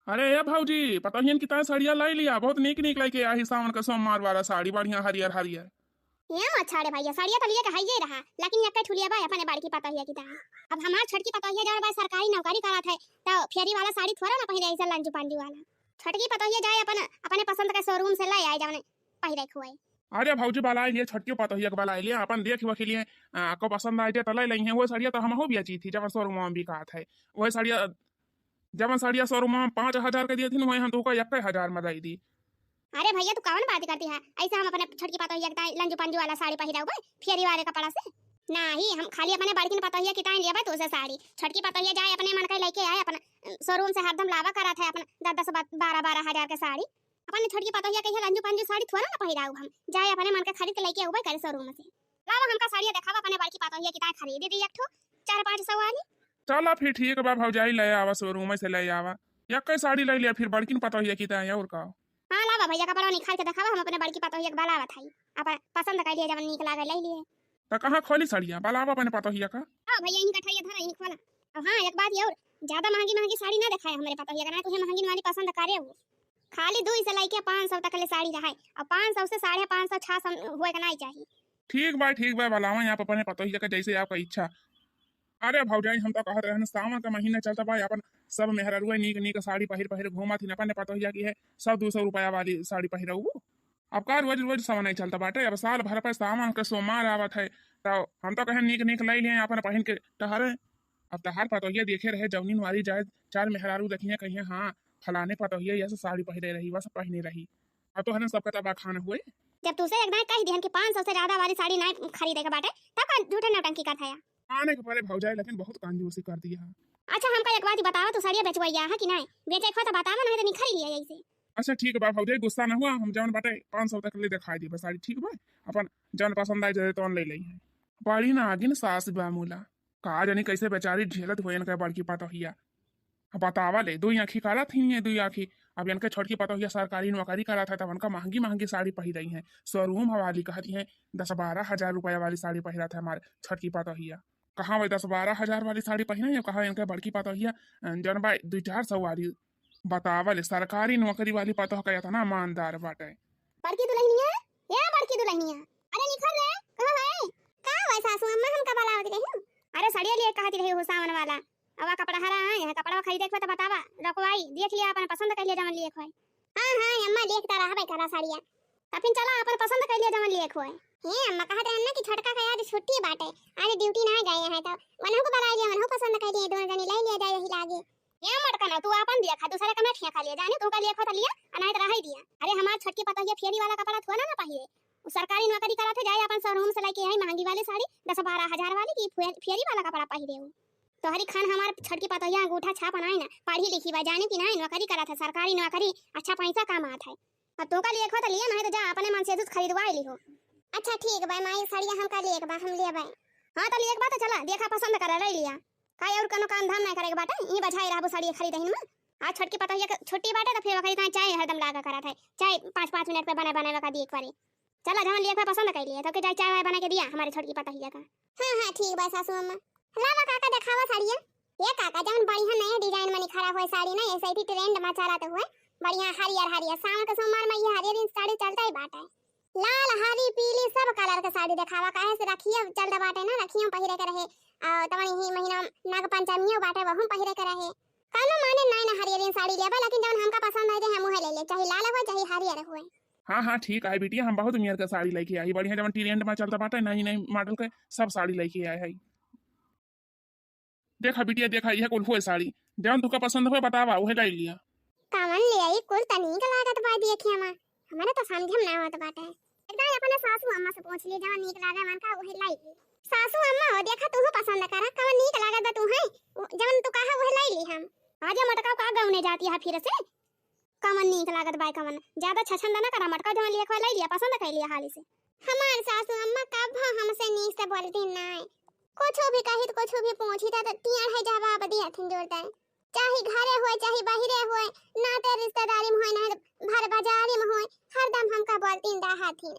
अरे ये भाऊजी पता ही कितना साड़िया लाई लिया, बहुत नीक नीक लाई के आई सावन का सोमवार वाला साड़ी बढ़िया हरियर हरियर। ये मत छाड़े भैया, साड़िया तो लिए कहाइए रहा, लेकिन एक ठुलिया बा अपने बाड़ की पतोहिया की तरह। अब हमार छटकी पतोहिया जाए बा सरकारी नौकरी करत है, तो फेरी वाला साड़ी थोड़ा ना पहिरे ऐसा लंजू पांजू वाला। छटकी पतोहिया जाए अपन अपने पसंद के शोरूम से ले आए जाने पहिरे खुआई। अरे भाऊजी बाला लिए छटके पता ही बाला लिए अपन देख वही लिए को पसंद आए तो ले ली है। वो साड़िया तो हम हो भी अच्छी थी जब शोरूम में भी कहा था। वही साड़िया जब साड़िया शोरूम में 5,000 का दी थी वही हम तो 1,000 में दी दी। अरे भैया तू कौन बात करती है, ऐसे हम अपने छटकी पतोहिया के लंजू पांजू वाला साड़ी पहिरा हुआ फेरी वाले कपड़ा से नहीं। हम खाली अपने बाड़की ने पतोहिया की ताई लिया तो उसे साड़ी छटकी पतोहिया जाए अपने मन का लेके आए अपन शोरूम से हरदम लावा करा था अपन 10 12 हजार के साड़ी। अपन छटकी पतोहिया के लंजू पांजू साड़ी थोड़ा ना पहिरा हम जाए अपने मन के खरीद लेके आऊ करे शोरूम से। लावा हमका साड़ी दिखावा अपने बाड़की पतोहिया की ताई खरीद दी एक ठो 4-500 वाली। चला फिर ठीक बा भाऊजाई ले आवा शोरूम से ले आवा या कई साड़ी ले लिया फिर बड़किन पता ही की और का। हां लावा भैया कपड़ा निकाल के दिखावा, हम अपने बाड़की पतोहिया के बालावा थाई अपन पसंद कर लिए जब निक लागे ले लिए। तो कहाँ खोली साड़िया बालावा अपने पता ही का। हां भैया यहीं कठाइया धरा यहीं खोला। अब हां एक बात ये और ज्यादा महंगी महंगी साड़ी ना दिखाए हमारे पतोहिया का, ना तुझे महंगी वाली पसंद करे हो। खाली 2 से लेके 500 तक ले साड़ी रहा, और 500 से 550 600 होए का नहीं चाहिए। ठीक बा बालावा यहाँ अपने पता ही का जैसे आपका इच्छा। अरे भौजाई हम तो कहते रहन सावन का महीना चलता भाई अपन सब मेहरुआ नीक नीक साड़ी पहिर पहिर घूमा थी अपन पता ही की है सब 200 रुपया वाली साड़ी पहिरा। अब का रोज रोज सावन नहीं चलता बाटे, अब साल भर पर सावन के सोमवार आवत है तो हम तो कहे नीक नीक ले लिए अपन पहन के टहरे। अब तहार पतोहिया देखे रहे जवनीन वाली जाए 4 मेहरारू देखिए कहिए हाँ फलाने पतोहिया ये साड़ी पहिरे रही बस पहने रही। अब तो है सबका तबा खान हुए। जब तुसे एक बार कह दिहन कि 500 से ज्यादा वाली साड़ी नहीं खरीदे के बाटे तब का झूठे नौटंकी करत है। आने के पहले भौजाई लेकिन बहुत कंजूसी कर दिया। अच्छा हमका एक बात ही बतावा, तू साड़ियां बेचवैया है कि नहीं? बेचे खो तो बतावा, नहीं तो निखरी लिया ऐसे। अच्छा ठीक बा भौजाई गुस्सा न हुआ, हम जवन बाटे 500 तक ले दिखाई दी साड़ी ठीक बा अपन जवन पसंद आई जाए तो ले ली है। बड़ी ना आगिन सास बा मूला का जानी कैसे बेचारी झेलत हुए इनका बड़की पतोहिया। बतावा ले 2 आँखी करा थी ये 2 आँखी। अब इनके छोटकी पतोहिया सरकारी नौकरी करा था तब उनका महंगी महंगी साड़ी पही रही है। शोरूम वाली कहती है 10-12 हजार रुपया वाली साड़ी पहिरा था हमारे छोटकी पतोहिया। कहाँ भाई 10-12 हजार वाली साड़ी पहना है, कहा इनका बड़की पतोहिया जन भाई 2-400 वाली। बतावल सरकारी नौकरी वाली पतोह का इतना ईमानदार बाटे। बड़की दुल्हनिया ये बड़की दुल्हनिया अरे निखर रे कहां है? का हुआ सासू अम्मा हमका बलावत रही हूं? अरे साड़िया लिए कहती रही हो सावन वाला अब कपड़ा हरा है, कपड़ा खरीदे के तो बतावा रखवाई देख लिया अपन पसंद कर लिया जमन लिए खोई। हां हां अम्मा देखता रहबे करा साड़िया तब फिर चला अपन पसंद कर लिया जमन लिए खोई। हे अम्मा कहत रहन ना कि छोटका का आज छुट्टी बाटे, आज ड्यूटी ना गए हैं तो वनहु को बला लिया वनहु पसंद कर लिए दोनों जनी ले लिया जाए रही लागे। ये मटका ना तू अपन दिया खा दूसरे का ना ठिया खा लिया जाने तू का लिया खा लिया अनाय रह ही दिया। अरे हमार छटकी पतोहिया फेरी वाला कपड़ा थोड़ा ना पहिरे, वो सरकारी नौकरी करा थे जाए अपन शोरूम से लेके आई महंगी वाली साड़ी 10-12 हजार वाली की फेरी वाला कपड़ा पहिरे हो। तो हरी खान हमार छटकी पतोहिया अंगूठा छाप बनाई ना पढ़ी लिखी बा जाने की नहीं नौकरी करा था सरकारी नौकरी अच्छा पैसा कमात है। अब तो का लिए खो तो लिया नहीं तो जा अपने मन से दूध खरीदवा ली हो। अच्छा ठीक बा माई साड़िया हम का लिए बा हम ले बाई। हां तो लिए बात चला देखा पसंद करा ले लिया काय और कोनो काम धाम नहीं करेगा बाटे ई बजाई रहबो साड़ी खरीद हिन में। आज छटकी पतोहिया के छोटी बाटे तो फिर खरीदा चाय हरदम लागा करा था चाय 5-5 मिनट पे बना का दी एक बारी। चला जहां लिए पसंद कर लिया तो के चाय वाय बना के दिया हमारे छटकी पतोहिया का। हां हां ठीक बा सासू अम्मा। लावा काका दिखावा साड़िया ये काका जवन बढ़िया नया डिजाइन में खड़ा हुआ साड़ी ना ऐसे ही ट्रेंड में चला तो हुए बढ़िया हरियर हरियर सावन के सोमवार में ये हरियर साड़ी चलता ही बाटे। लाल हरी पीली सब कलर के साड़ी दिखावा काहे से रखिए चलता बाटे ना रखियो पहिरे के रहे तवनी ही महीना नाग पंचमी बाटे वहम पहिरे के रहे कानो माने नहीं ना हरियर साड़ी लेबा लेकिन जवन हमका पसंद है हम उहे ले ले चाहे लाल हो चाहे हरियर हो। हाँ हाँ ठीक है बेटिया हम बहुत उम्र का साड़ी लेके आई बढ़िया जवन ट्रेंड में चलता बाटे नई नई मॉडल के सब साड़ी लेके आए है। देखा बिटिया देखा यह कुल हुए साड़ी जवन तुका पसंद हुए बतावा उहे ले लिया। कामन ले आई कुल तनिक लागत बा देखिए मां हमारे तो समझम ना आवत बाटे एकदम अपने सासू अम्मा से पूछ ली जवन नीक लागे मन का उहे लाई ली। सासू अम्मा हो देखा तू पसंद करा कवन नीक लागत बा तू है जवन तू कहा उहे लाई ली हम। आज मटका का गौने जाती है फिर से कवन नीक लागत बा कवन ज्यादा छछंदा ना करा मटका जवन लिए लाई लिया पसंद कर लिया हाली से। हमार सासू अम्मा कब हमसे नीक से बोलती ना कुछ भी कही तो कुछ भी पूछी तो तियार है जवाब दिया थिन जोड़ता है चाहे घरे होए चाहे बाहरे होए ना ते रिश्तेदारी में होए ना भर बाजारी में होए हरदम हमका बोलती रहा थी।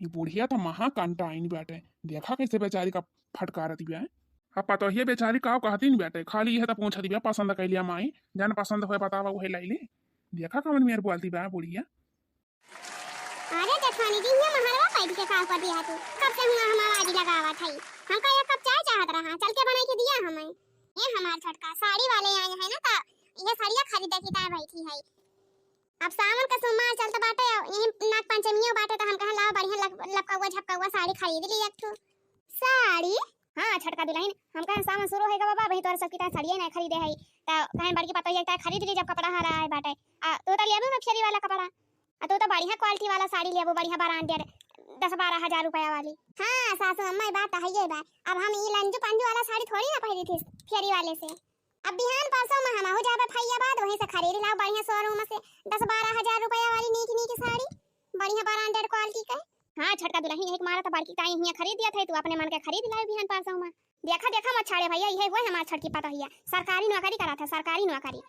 ये बुढ़िया तो महा कंटाइन बाटे देखा कैसे बेचारी का फटकारत बिया। अब पतो ही बेचारी का कहती नहीं बेटे खाली यह तो पूछा दिया पसंद कैलिया माई जन पसंद हो बतावा वही लाई ले देखा कमन मेरे बोलती बा बुढ़िया। अरे जेठानी जी ये महारवा पैठ के का कर दिया तू कब से हुआ हम आवाज लगावा थई हमका एक कप चाय चाहत रहा चल के बना के दिया हमें ये हमार छोटका साड़ी वाले आए हैं ना ता ये साड़ियां खरीदे की ता बैठी है अब सावन का सोमवार चलता बाटे यही नाग पंचमियों बाटे तो हम कहा लाओ बढ़िया लपका झपका साड़ी खरीद ली एक ठो साड़ी। हां छोटका दुल्हन हम कहा सावन शुरू होएगा बाबा वही तोर सब की साड़ियां ना खरीदे है ता कहीं बड़की पतो ये खरीद ली जब कपड़ा हरा है बाटे तो लेबो ना फेरी वाला कपड़ा तो बढ़िया क्वालिटी वाला साड़ी लेबो बढ़िया ब्रांडेड 10-12 हजार रुपया वाली। हाँ सासू अम्मा बात तो है ये बा अब हम ये लंजू पंजू वाला साड़ी थोड़ी ना पहनी थी फेरी वाले से अब बिहान परसों में हम हो जाबे फैयाबाद वहीं से खरीद लाओ बढ़िया शोरूम से 10-12 हजार रुपया वाली नीक साड़ी बढ़िया ब्रांडेड क्वालिटी का। हाँ छोटका दुल्हन एक मारा तो बड़की ताई हिया खरीद दिया थे तू अपने मन के खरीद लाओ बिहान परसों में देखा मत छाड़े भैया ये हुआ हमार छटकी पता हिया सरकारी नौकरी करा था सरकारी नौकरी।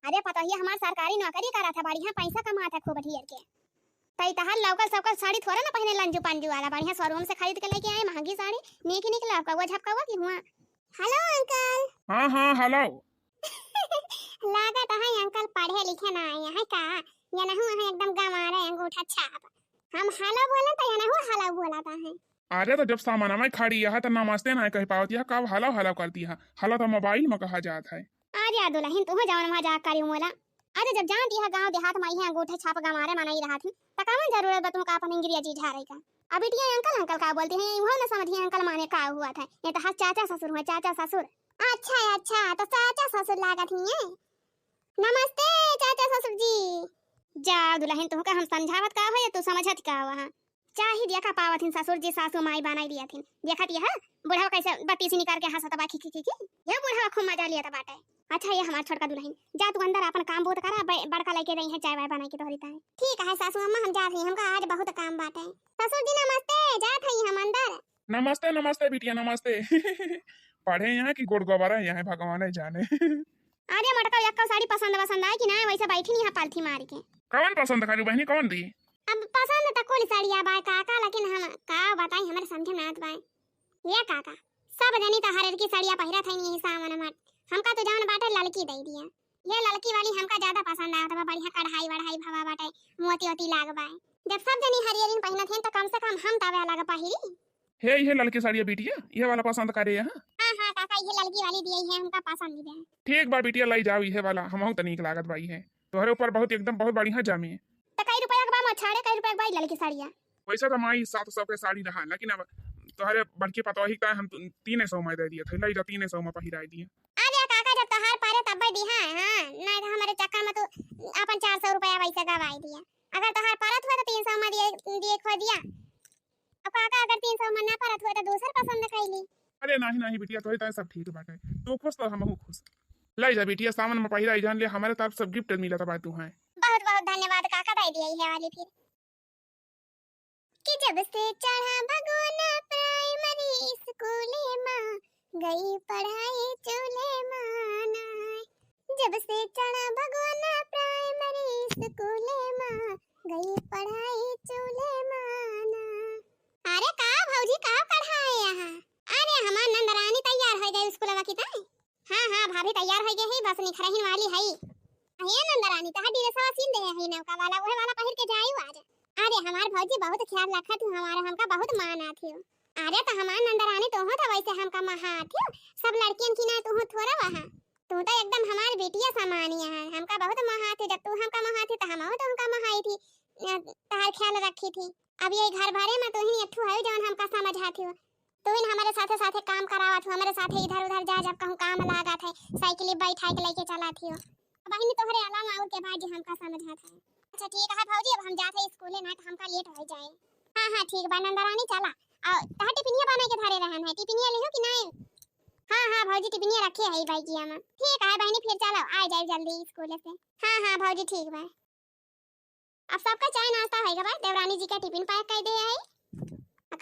अरे पता ही हमार सरकारी नौकरी करा था बढ़िया पैसा कमा था खूब ढेर के तई तहार लौकल सबका साड़ी थोड़ा ना पहने लंजू पंजू वाला बढ़िया शोरूम से खरीद के लेके आए महंगी साड़ी नीक लौका वो झपका हुआ की हुआ। Hello uncle. हाँ हेलो लागत है अंकल पढ़े लिखे ना आए हैं का या नहीं है एकदम गंवारे अंगूठा छाप हम हेलो बोला था या नहीं हेलो बोला था है। अरे तो जब सामान में खड़ी है तो नमस्ते ना कह पावती है कब हेलो करती है हेलो तो मोबाइल में कहा जाता है। अरे दुल्हन तू जवन मजाक करी मोला अरे जब जान दिया गांव देहात में ही अंगूठे छाप गंवारे मनाई रहा थी त कामन जरूरत बतू का अपन अंग्रेजी झारे का अब बिटिया अंकल का बोलते हैं वो ना समझिए अंकल माने का हुआ था ये तो हाथ चाचा ससुर हुआ चाचा ससुर। अच्छा तो चाचा ससुर लागत ही है। नमस्ते चाचा ससुर जी। जा दुल्हन तू का हम समझावत का हो या तू समझत का वहां चाही देखा पावत हिन ससुर जी सासू माई बनाई दिया थी देखत यह बुढ़ावा कैसे बत्ती से निकाल के हंसत बा खी ये बुढ़ावा खूब मजा लिया था बाटे। अच्छा ये हमार छोटका दुल्हन जा तू अंदर अपन काम बहुत करा बड़का लेके रही है चाय वाय बना के तोहरी ताई। ठीक है सासू अम्मा हम जा रही हमका आज बहुत काम बाटे। ससुर जी नमस्ते जात हई हम अंदर। नमस्ते बिटिया नमस्ते पढ़े यहाँ की गोड़ गोबारा यहाँ भगवान जाने। अरे मटका यक्का साड़ी पसंद आए कि ना वैसे बैठी नहीं पालथी मार के कौन पसंद करी बहनी कौन दी अब पसंद तो कोई साड़िया बा काका लेकिन हम का बताई हमारे समझ में आत बा ये काका सब जनी तो हर की साड़िया पहिरा थई नहीं सामान मत हमका तो जान बाटे लड़की दे दिया ये लड़की वाली हमका ज्यादा पसंद आवत बा बढ़िया कढ़ाई वढ़ाई भवा बाटे मोती लागबा जब सब जनी हरियरिन पहिना थे तो कम से कम हम तवे लगा पहिरी हे ये लड़की साड़िया बिटिया ये वाला पसंद करे यहाँ। हां काका ये लड़की वाली दी है हमका पसंद है। ठीक बा बिटिया लाई जाओ ये वाला हमहु तनिक लागत बाई है तोहरे ऊपर बहुत एकदम बहुत बढ़िया जामी है। तो कई रुपया के बा छाड़े कई रुपया के बा लड़की साड़िया वैसा तो माई 700 के साड़ी रहा लेकिन अब तोहरे बड़की पतोही का हम 300 में दे दिए थे लाई जा 300 में पहिराई दिए। अरे काका जब तोहार पारे तब दी हां नहीं तो हमारे चक्कर में तो अपन 400 रुपया वैसे गवाई दिया अगर तोहार परत हुआ तो 300 में दिए खो दिया अब काका अगर 300 में ना परत हुआ तो दूसर पसंद कैली। अरे नहीं बिटिया तोही तो सब ठीक बाटे तू खुश तो हमहु खुश लाई जा बिटिया सामान में पहिराई जान ले हमारे तरफ सब गिफ्ट मिला था तू है। बहुत धन्यवाद काका दे दिया है वाली फिर कि जब से चढ़ा भगोना प्राइमरी स्कूल में गई पढ़ाई चूल्हे माना जब से चढ़ा भगोना प्राइमरी स्कूल में गई पढ़ाई चूल्हे माना। अरे का भौजी का पढ़ाए यहाँ अरे हमार नंदरानी तैयार हो गई स्कूल की ताई। हां भाभी तैयार हो गई है बस निखरहिन वाली है ये नंदरानी तहा ड्रेसवा सीन दे है नौका वाला ओहे वाला पहिर के जाई आज। अरे हमार भौजी बहुत ख्याल रखत तू हमारा हमका बहुत मान आथी। अरे तो हमार नंदरानी तो हो तो वैसे हमका महा आथी सब लड़कियन की ना तू हो थोड़ा वहां तू तो एकदम हमार बेटिया समानिया है हमका बहुत महा आथी जब तू हमका महा आथी तो हम तो हमका महा आई थी तहार ख्याल रखी थी। अब ये घर भरे में तो ही अठू है जौन हमका समझाती हो तू इन हमारे साथे काम करावत हो हमारे साथे इधर उधर जा जब कहूं काम लागत है साइकिल बैठा के लेके चलाती हो बहनी तोहरे अलावा और के बाद हमका समझात है। अच्छा ठीक है भौजी अब हम जाते स्कूले ना तो हमका लेट हो जाए। हां ठीक बा नंदरानी चला और तहा टिफिनिया बना के धरे रहन है टिफिनिया लेहो कि नहीं। हां भौजी टिफिनिया रखे है बाइकिया में। ठीक है बहनी फिर चलो आ जाए जल्दी स्कूल से। हां भौजी ठीक बा अब सबका चाय नाश्ता होएगा बा देवरानी जी का टिफिन पैक कर दे है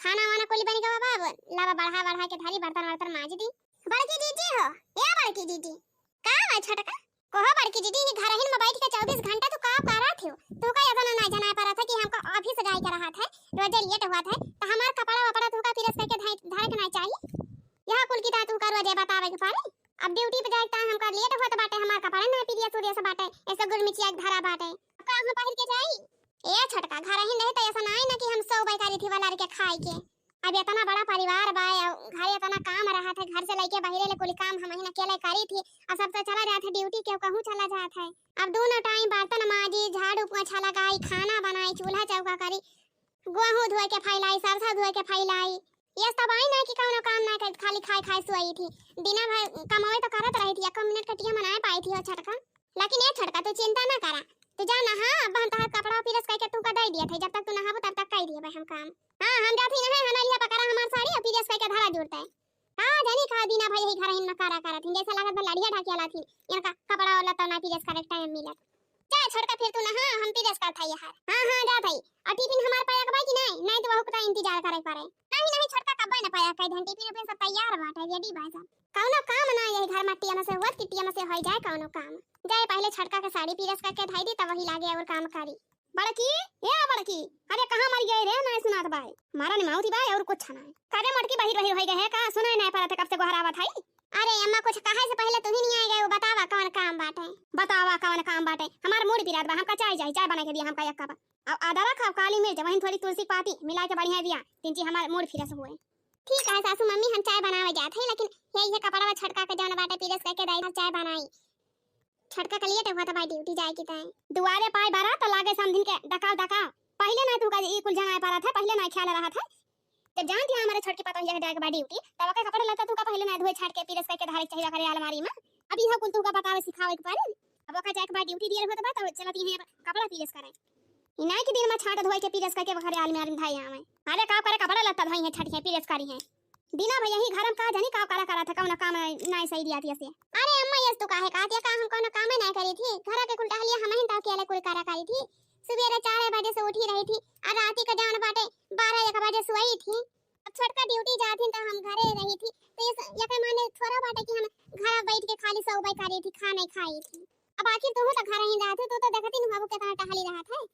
खाना वाना कोली बनी का बाबा लावा बढ़ा के थाली बर्तन मांज दी। बड़की दीदी हो या बड़की दीदी का है छोटका कहो बड़की दीदी ही घर हिन में बैठ के 24 घंटा तू का करा थे तू का इतना ना जाना पड़ा था कि हमको ऑफिस जाए के रहा था रोज लेट हुआ था तो हमार कपड़ा वपड़ा तू का फिर करके धाय के ना चाहिए यह कुल की ता ऐसा गुरमिचिया धरा बाटे का हम पहिर के जाई ए छटका घर ही नहीं त ऐसा नहीं ना कि हम 100 बैकारी थी वाला के खाई के अब इतना बड़ा परिवार बा घर इतना काम रहा था घर से लेके बाहर ले कोई काम हम ही अकेले करी थी और सब तो चला जाता ड्यूटी के कहूं चला जाता है अब दोनों टाइम बर्तन माजी झाड़ू पोछा लगाई खाना बनाई चूल्हा चौका करी गेहूं धोए के फैलाई सरसों धोए के फैलाई ये सब आई ना कि कौनो काम ना कर खाली खाए खाए सोई थी दिना भर कमावे तो करत रही थी 1 मिनट कटिया मनाए पाई थी और छटका लेकिन ये छटका तू चिंता ना करा तू जा नहा अब हम तहर कपड़ा पिरस करके तू का दे दिया थे जब तक तू नहाबो तब तक कर दिए भाई हम काम हां हम जाती नहा हनलिया पकड़ा हमार साड़ी और पिरस करके धारा जुड़ता है हां जानी का दीना भाई ही घर हिन कारा करा थी जैसा लागत लड़िया ढाकियाला थी इनका कपड़ा वाला तो ना पिरस करे टाइम मिलत जा छटका फिर तू नहा हम पिरस कर था यार हां जा भाई और टिफिन हमार पाया के भाई कि नहीं तो बहुत का इंतजार करे पड़े नहीं छटका कब ना पाया कई घंटे टिफिन सब तैयार बाटे रेडी भाई साहब कौनो काम ना ये घर मट्टिया में से हुआ टिटिया में से हो जाए कौनो काम जाए पहले छटका के साड़ी पिरस करके धाई दी तब वही लागे और काम करी बड़की अरे कहां मर गए रे ना सुनात भाई मारा ने माउती भाई और कुछ ना करे मटकी बाहर बाहर हो गए है का सुनाई नहीं पड़ा था कब से गोहरावा थाई अरे अम्मा कुछ कहे से पहले तू ही नहीं आए गए बतावा कौन काम बाटे हमार मूड पिरात बा हमका चाय बना के दिया हमका एक कप अब आधा रखा काली मिर्च वहीं थोड़ी तुलसी पाती मिला के बढ़िया दिया तीन चीज हमार मूड फिरस हुए ठीक है सासू मम्मी हम चाय बनावे जाते हैं लेकिन ये कपड़ा में छटका के जाना बाटे पिरस करके दाई चाय बनाई छटका के लिए हुआ था भाई ड्यूटी जाए की ताई दुआरे पाए बारा तो लागे समझिन के डका पहले ना तू का ई कुल जना पारा था पहले ना ख्याल रहा था जब जानती हमारे छटकी पता ये जाए के बाद ड्यूटी तब के कपड़ा लेता तू का पहले ना धोए छाट के पिरस करके धारे चाहिए करे अलमारी में अभी हो कुल तू का बतावे सिखावे के पारे अब का जाए के बाद ड्यूटी दिए हो तो बात चलती है कपड़ा पिरस करे इनाई के दिन में छाट धोए के पिरस करके घरे अलमारी में धाई आवे अरे का करे कपड़ा लेता धोई है छट के पिरस करी है बिना भैया ही घर में का जानी का करा था कौन काम नहीं सही दिया थी ऐसे अरे अम्मा ये तो काहे का हम कौन काम नहीं करी थी घर के कुल टहलिया हम ही तो अकेले कुल करा करी थी सवेरे 4 बजे से उठी रही थी और रात का जान बाटे 12-1 बजे सोई थी अब छटका ड्यूटी जाती तो हम घरे रही थी तो ये के माने थोड़ा बाटे कि हम घर बैठ के खाली सो बाई करी थी खाना खाई थी अब आखिर तू तो घर ही रहत तो देखती न बाबू कितना टहली रहा था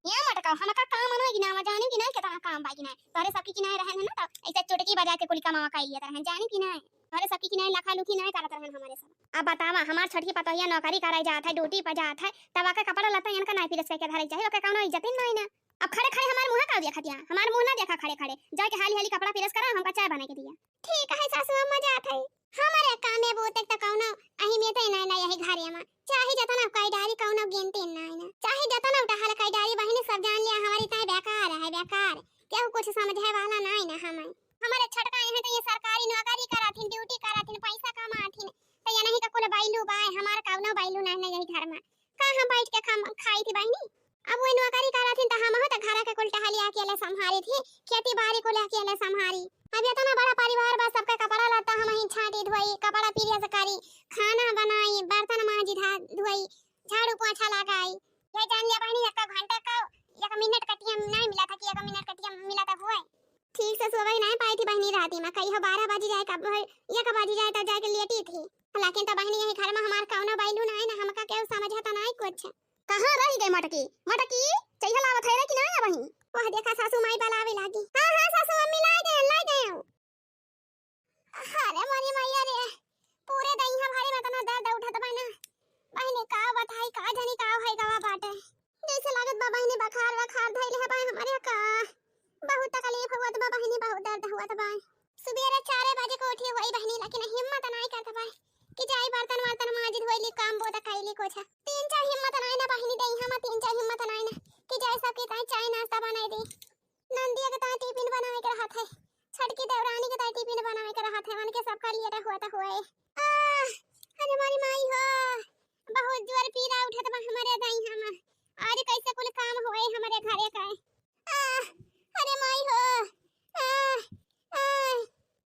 ये मटका हम का काम ना कि ना जाने कि नहीं कितना काम बाकी नहीं तोरे सबकी कि नहीं रहन है ना तो ऐसे चुटकी बजा के कुल कमावा काई लेत रहन जाने कि नहीं तोरे सबकी कि नहीं लखा लुखी नहीं करत रहन हमारे सब अब बतावा हमार छटकी पतोहिया नौकरी कराई जात है ड्यूटी पर जात है तब आके कपड़ा लता इनका नहीं पिरस के धरे चाहिए ओके कौनो इज्जत नहीं ना अब खड़े खड़े हमार मुंह का दिया खतिया हमार मुंह ना देखा खड़े खड़े जाके हाली हाली कपड़ा पिरस करा हमका चाय बना के दिया ठीक है सासू अम्मा जात है हमारे काम में बहुत तक कौनो अहमियत नहीं ना यही घरे में चाहे जतना काई डारी कौनो गिनती नहीं ना चाहे जतना उठा काई डारी बहिनी सब जान लिया हमारी ताई बेकार केहू कुछ समझे वाला नहीं ना हमारे छटका यहाँ तो ये सरकारी नौकरी कराथिन ड्यूटी कराथिन पैसा कमाथिन तो ये नहीं का कुल बाइलू बाय हमार कौनो बाइलू नहीं यही घर में का हम बैठ के खाई थी बहिनी अब वो नौकरी कराथिन तो हम हो तो घर के कुल टहली अकेले संभारी थी खेती बाड़ी को अकेले संभारी अब इतना बड़ा परिवार बस सबका कपड़ा लता हम ही छाटी धोई कपड़ा पिरिया करी खाना बनाई बर्तन मांजी धोई झाड़ू पोछा लगाई ये जान लिया बहनी 1 घंटा का 1 मिनट कटिया नहीं मिला था कि 1 मिनट कटिया मिला था हुए ठीक से सोई नहीं पाई थी बहनी राती में कहीं 12 बजे जाए कब 1 बजे जाए तब जाके लेटी थी लेकिन तब बहनी यही घर में हमार कौनो बाइलू नहीं ना हमका केहू समझता नहीं कुछ कहां रह गई मटकी चाहिए लावत है कि नहीं बहनी वह देखा सासू माई बलावे लागी हां सासू मम्मी ला गए अरे मरी मैया रे पूरे दहिया भारी में तना दर्द उठत बा ना बहनी का बताई का जानी का है गवा बाटे जैसे लागत बा बहनी बुखार धइले है बा हमारे का बहुत तकलीफ हुआ बा बहनी बहुत दर्द हुआ बा सुबह 4 बजे को उठी हुई बहनी लेकिन हिम्मत नहीं करत बा कि जाई बर्तन मांजी धोइली काम बोदा खाइली कोछा 3-4 हिम्मत नहीं ना बहनी दई हम 3-4 हिम्मत नहीं ना कि जाई सबके ताई चाय नाश्ता बनाई दे नंदिया के ताई टिफिन बनावे के रहत है छटकी देवरानी के ताई टिफिन बनावे के रहत है उनके सब का लिए हुआ था हुए अरे मारी माई हो बहुत जोर पीरा उठत बा हमारे दई हम आज कैसे कुल काम होए हमारे घरे का अरे माई हो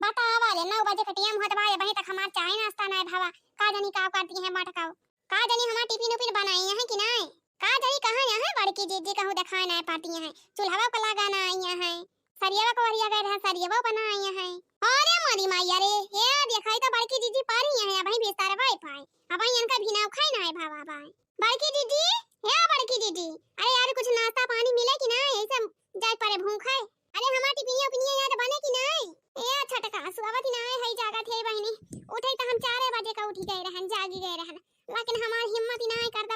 बतावा ले 9 बजे कटियम होत बा वहीं तक हमार चाय नाश्ता नहीं भावा का जानी का करती है मटकाओ का जानी हमार टिफिन उपिन बनाई है कि नहीं का जानी कहां है बड़की जीजी कहूं दिखाए नहीं पाती है चूल्हा को लगाना आई है सरियावा को वरिया गए रहा सरियावा बनाई है अरे मारी माई अरे ये दिखाई तो बड़की जीजी पारी है भाई बिस्तर वाईफाई अब इनका भी नाव खाई ना है भावा भाई बड़की जीजी हे बड़की जीजी अरे यार कुछ नाश्ता पानी मिले कि नहीं ऐसे जाए परे भूख है अरे हमारी टिफिन याद बने कि नहीं ए छटका सुआवत नहीं है जागा थे बहनी उठे तो हम 4 बजे का उठी गए रहन जागी गए रहन लेकिन हमार हिम्मत नहीं करता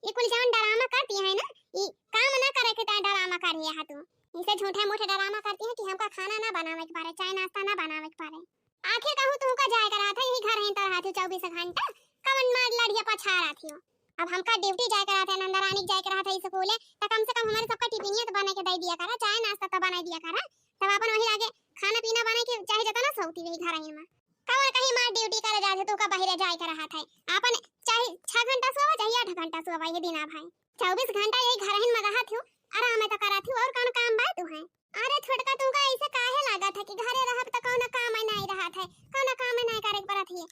ये कुल जवन डरामा करती है ना, ये काम ना करे के ता डरामा कर रही है तू। इसे झूठे मूठे डरामा करती है कि हमका खाना ना बनावे के पारे, चाय नाश्ता ना बनावे के पारे। आखिर कहूं तुमका जाए करा था यही घर है तो रहा थी 24 घंटा, कवन मार लड़िया पछा रहा थी। अब हमका ड्यूटी जाए करा था, नंदरानी जाए करा था स्कूल, तो कम से कम हमारे सबका टिफिनिया तो बना के दे दिया करा, चाय नाश्ता तो बना दिया करा, तब अपन वही आगे खाना पीना बना के चाहे जता ना सौती वही घर ही में। कवन कहीं मार ड्यूटी करे जाए तो का बाहर जाए कर रहा था, अपन चाहे 6 घंटा सोवा चाहे 8 घंटा सोवा ये दिन भाई 24 घंटा यही घर ही में रहा थी, आराम तो करा थी। और कौन काम बा तू है? अरे छोटका तुमका ऐसे काहे लगा था कि घरे रहब त कौन काम नहीं रहा था, कौन काम नहीं करे के पड़त है।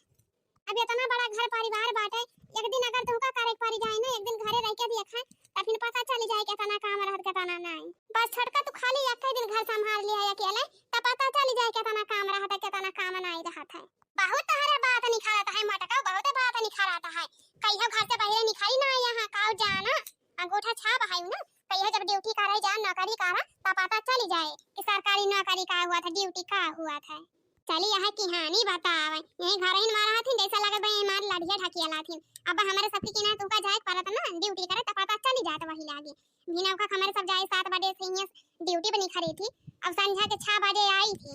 अब इतना बड़ा घर परिवार बाटे, एक दिन अगर तुमका करे के पड़ जाए ना, एक दिन घरे रह के देखा त फिर पता चल जाए कितना काम रहत कितना नहीं। बस छोटका तू खाली एक दिन घर संभाल लिया अकेले त पता चल जाए कितना काम रहत कितना काम नहीं रहत है। बहुत तहरा बात निखारत है मटका, बहुत बात निखारत है। कहियो घर से बाहर निखारी ना यहाँ काऊ जाना, अंगूठा छाप है ना, कहियो जब ड्यूटी करे जा नौकरी करा त पता चल जाए कि सरकारी नौकरी का हुआ था, ड्यूटी का हुआ था। चली यह कहानी बतावे, यही घर ही मारा थी जैसा लगे भाई हमार लड़िया ढकियाला थी। अब हमारे सबकी किना तुका जाए परत ना ड्यूटी करे त पता चल जात वही लागे। बिना का हमारे सब जाए 7 बजे से ड्यूटी बनी खड़ी थी, अब संध्या के 6 बजे आई थी।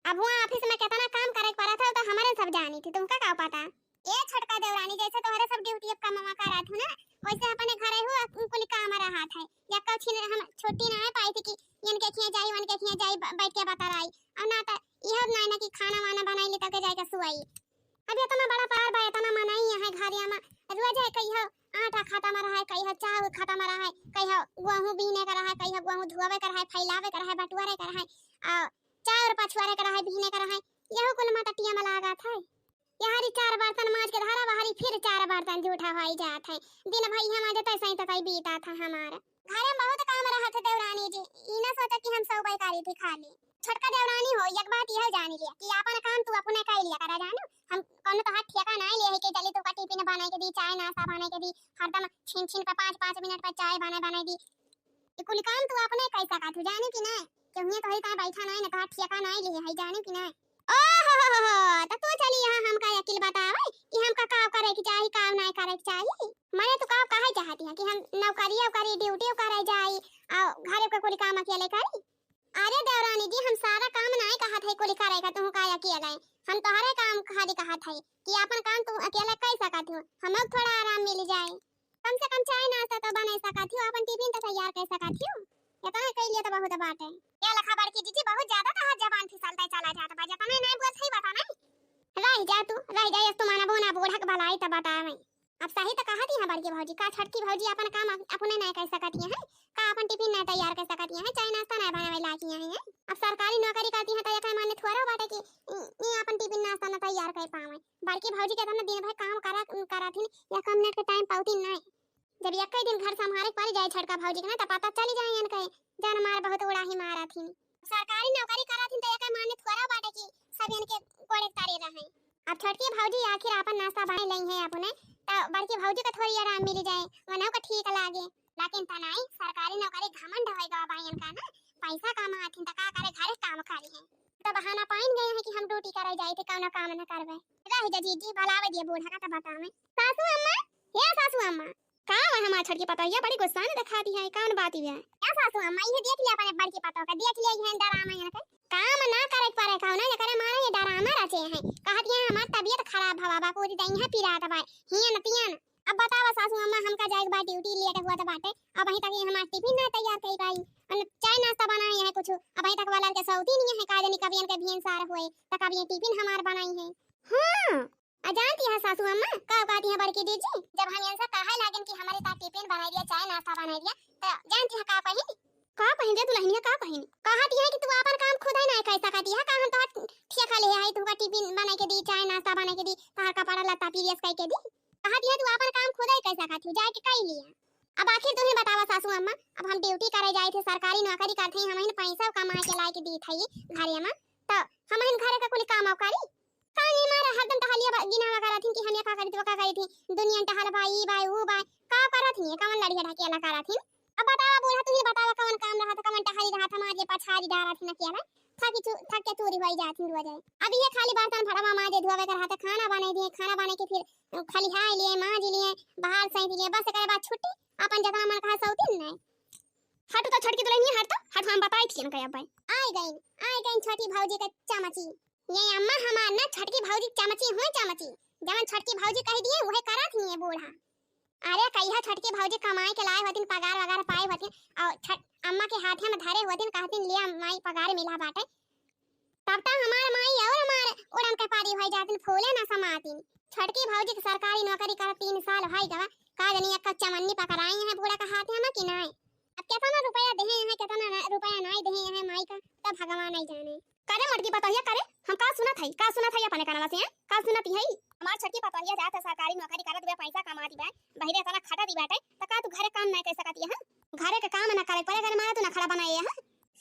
अब वहाँ ऑफिस में कितना काम करे पड़ा था तो हमारे सब जानी थी, तुमका क्या पता। ये छोटका देवरानी जैसे तोहरे सब ड्यूटी अब कमावा करा थू ना, वैसे अपने घरे हो कुल काम रहा था। या कछिन हम छोटी ना पाई थी कि इनके खिया जाई उनके खिया जाई बैठ के बता रही, और ना त यह नहीं ना कि खाना वाना बनाई ले तक जाए के सुई। अब इतना बड़ा पार बा, इतना मनाई है घरिया में रोज है कहियो आटा खाता में रहा है, कहियो चावल खाता में रहा है, कहियो गेहूं बीने का रहा है, कहियो गेहूं धुआवे का रहा है, फैलावे का रहा है, बटुआरे का रहा है, और चार पछुआरे का रहा है, बीने का रहा है। यह कुल माता टिया में लगा था। यहारी 4 बर्तन मांज के धारा बाहरी फिर 4 बर्तन जूठा होई जात है। दिन भाई हम आज तक सही तक बीता था हमारा। घरे में बहुत काम रहा था देवरानी जी, ई ना सोचा कि हम सब करी थी खाली। छोटका देवरानी हो एक बात यह जानी लिया कि अपन काम तू अपने कर लिया करा जानू। हम कोनो तो हाथ ठेका नहीं ले है कि चली तू का टिफिन बना के दी, चाय नाश्ता बना के दी, हरदम छिन छिन पे 5-5 मिनट पे चाय बना दी। ये कुल काम तू अपने कैसा का तू जानी कि नहीं, क्यों तो ही ता बैठा नहीं ना तो हाथ ठेका नहीं ले है जानी कि नहीं। ओहो तो तू चली यहाँ हमका अकेले बतावे कि हमका काम करे के चाहिए काम नहीं करे के चाहिए। मैंने तो काम काहे चाहती है कि हम नौकरी करी ड्यूटी करे जाई और घरे का कोई काम अकेले करी। अरे देवरानी जी हम सारा काम नहीं कहा थे कोई करेगा, तू का अकेले हम तोहरे काम खाली कहा थे कि अपन काम तू अकेले कर सकत हो, हमको थोड़ा आराम मिल जाए। कम से कम चाय नाश्ता तो बना सकत हो, अपन टिफिन तो तैयार कर सकत हो, इतना कर लिया तो बहुत बात है। क्या लखा बड़की जीजी बहुत ज्यादा तो जबान फिसलता चला जाता बा, जितना नहीं बोल सही बता नहीं रह जा तू रह जा तू माना बोना बूढ़ा के भलाई तो बता मैं। अब सही तो कहा थी बड़की भौजी का छटकी भौजी अपन काम अपने नहीं कर सकती है, का अपन टिफिन नहीं तैयार कर सकती है, चाय नाश्ता नहीं बनावे लायक है। अब सरकारी नौकरी करती है तो ये माने थोड़ा बाटे कि ये अपन टिफिन नाश्ता ना तैयार कर पावे। बड़की भौजी के दिन भर काम करा थी या कम मिनट के टाइम पाउती नहीं। जब एक दिन घर संभाले पड़ जाए छटका भौजी के ना तो पता चल जाए इनके जान मार बहुत उड़ा ही मारा थी। सरकारी नौकरी करा थी तो एक माने थोड़ा बाटे कि सब इनके कोड़े तारे रहे। अब छटकी भौजी आखिर अपन नाश्ता बना लई है अपने तो बड़की भौजी का थोड़ी आराम मिल जाए वनो का ठीक लागे। लेकिन तनाई सरकारी नौकरी घमंड होएगा बायन का ना, पैसा कमाथिन त का करे घरे काम करी है तो बहाना पाइन गए हैं कि हम ड्यूटी करे जाए थे कौन काम न करबे। रह जा जीजी भलावे दिए बूढ़ा का तो बतावे। सासू अम्मा हे सासू अम्मा का हमार छटकी पता ये बड़ी गुस्सा ने दिखाती है, कौन बात है क्या सासू अम्मा ये देख लिया अपने बड़की पता का देख लिया ये डरामा है काम ना करे पारे का ना करे मारे ये डरामा रचे हैं कहती है हमार तबीयत खराब हवा बा पूरी दई है पिरात बा हियन तियन। अब बतावा सासू अम्मा हमका जाए बा ड्यूटी लेट हुआ था बाटे, अब अभी तक हमार टिफिन ना तैयार कर पाई और चाय नाश्ता बनाई है कुछ अब अभी तक वाला के सौती नहीं है काजनी कभी इनके भेन सार हुए तो कभी ये टिफिन हमार बनाई है। हां जानती है सासू अम्मा का कहती है बड़की दीदी जब हम इनसे कहे लागन कि हमारे साथ टिफिन बना दिया चाय नाश्ता बना दिया तो जानती है का पहिन दे दुल्हनिया का पहिन कहती है कि तू अपन काम खुद ही नहीं कर सकती है का हम तो ठेका ले आई तू का टिफिन बना के दी चाय नाश्ता बना के दी तार कपड़ा लत्ता पीरियस कर के दी कहती है तू अपन काम खुद ही कर सकती है जाके कर लिया। अब आखिर तुम्हें बतावा सासू अम्मा अब हम ड्यूटी करे जाए थे सरकारी नौकरी करते हैं हम पैसा कमा के ला के दी थी घरे में तो हम घरे का कोई काम करी कानी मारे हरदम टहलिया गिनावा करा थी कि हम ये का करी तो का करी थी दुनिया टहल भाई भाई वो भाई का करा थी कौन लड़िया ढकेला करा थी। अब बतावा बोला तू ही बतावा कौन काम रहा था कौन टहली रहा था मारे पछाड़ी डारा थी न केला थक के चोरी होई जाती हुआ जाए। अब ये खाली बर्तन फड़ावा माजे धोवे कर हाथे खाना बने दिए, खाना बने के फिर खाली हाय लिए माज लिए बाहर सही लिए बस करे बाद छुट्टी अपन जगह मन कहा सौती नहीं। हट तो छटकी दुल्हन हट हम बताई थी ना भाई आई गई छोटी भौजी के चमची। ये अम्मा हमार ना छटकी भौजी चमची हो चमची जवन छटकी भौजी कह दिए वही करत ही है बूढ़ा। अरे कहिया छटकी भौजी कमाई के लाए होतिन पगार वगैरह पाए होतिन और अम्मा के हाथे में धरे होतिन कहतिन लिया माई पगार मिला बाटे तब तक हमार माई और हमार उड़न के पारी होई जातिन फूले ना समातिन। छटकी भौजी की सरकारी नौकरी कर 3 साल भाई गवा का जनी एक चमन्नी पकड़ाई है बूढ़ा का हाथ में कि नहीं। अब कितना रुपया देहे हैं कितना रुपया नहीं देहे हैं माई का तब भगवान नहीं जाने। करे मटकी पतोहिया करे हम का सुना था अपने कानवा से का सुनती है। हमार छटकी पतोहिया जात है सरकारी नौकरी करत बे पैसा कमाती बे बहिरे तना खटा दी बाटे त का तू घरे काम नहीं कर सकती है। घरे के काम ना करे पड़े घर मारा तू ना खड़ा बनाए है